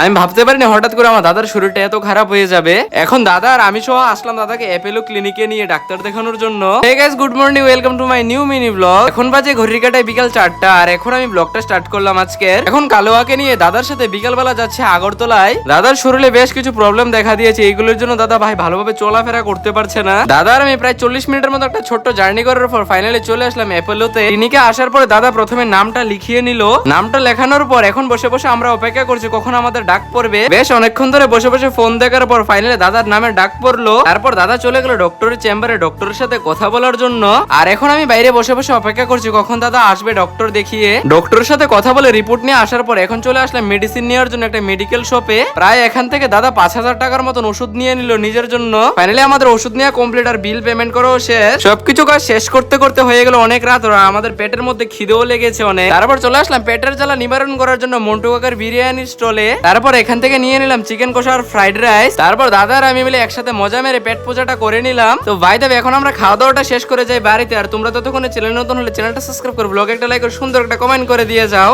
আমি ভাবতে পারিনি হঠাৎ করে আমার দাদার শরীরটা এত খারাপ হয়ে যাবে। এখন দাদা আর আমি সহ আসলাম দাদাকে অ্যাপেলো ক্লিনিকে নিয়ে ডাক্তার দেখানোর জন্য। Hey guys, good morning, welcome to my new mini blog. এখন বাজে ঘড়ির কাঁটায় বিকাল 4টা, আর এখন আমি ব্লগটা স্টার্ট করলাম আজকের। এখন কালোয়াকে নিয়ে দাদার সাথে বিকালবেলা যাচ্ছে আগরতলায়। দাদার শরীরে বেশ কিছু প্রবলেম দেখা দিয়েছে, এইগুলোর জন্য দাদা ভাই ভালোভাবে চলাফেরা করতে পারছে না। দাদা আর আমি প্রায় 40 মিনিটের মতো একটা ছোট্ট জার্নি করার পর ফাইনালি চলে আসলাম অ্যাপেলোতে। ক্লিনিকে আসার পরে দাদা প্রথমে নামটা লিখিয়ে নিল। নামটা লেখানোর পর এখন বসে বসে আমরা অপেক্ষা করছি কখন আমাদের ডাক পড়বে। বেশ অনেকক্ষণ ধরে বসে বসে ফোন দেখার পর ফাইনালি দাদার নামে ডাক পড়লো। তারপর দাদা চলে গেল ডক্টরের চেম্বারে ডক্টরের সাথে কথা বলার জন্য। আর এখন আমি বাইরে বসে বসে অপেক্ষা করছি কখন দাদা আসবে ডক্টর দেখিয়ে। ডক্টরের সাথে কথা বলে রিপোর্ট নিয়ে আসার পর এখন চলে আসলাম মেডিসিন নেওয়ার জন্য একটা মেডিকেল শপে। প্রায় এখান থেকে দাদা 5,000 টাকার মতন ওষুধ নিয়ে নিল নিজের জন্য। ফাইনালি আমাদের ওষুধ নেওয়া কমপ্লিট আর বিল পেমেন্ট করাও শেষ। সবকিছু কাজ শেষ করতে করতে হয়ে গেল অনেক রাত, আর আমাদের পেটের মধ্যে খিদেও লেগেছে অনেক। তারপর চলে আসলাম পেটের জ্বালা নিবারণ করার জন্য মন্টু কাকার বিরিয়ানির স্টলে। তারপর এখান থেকে নিয়ে নিলাম চিকেন কষা আর ফ্রাইড রাইস। তারপর দাদা আর আমি মিলে একসাথে মজা মেরে পেট পূজাটা করে নিলাম। তো ভাই দেব এখন আমরা খাওয়া দাওয়াটা শেষ করে যাই বাড়িতে। আর তোমরা ততক্ষণে চ্যানেল নতুন হলে চ্যানেলটা সাবস্ক্রাইব করে ব্লগে একটা লাইক করে সুন্দর একটা কমেন্ট করে দিয়ে যাও।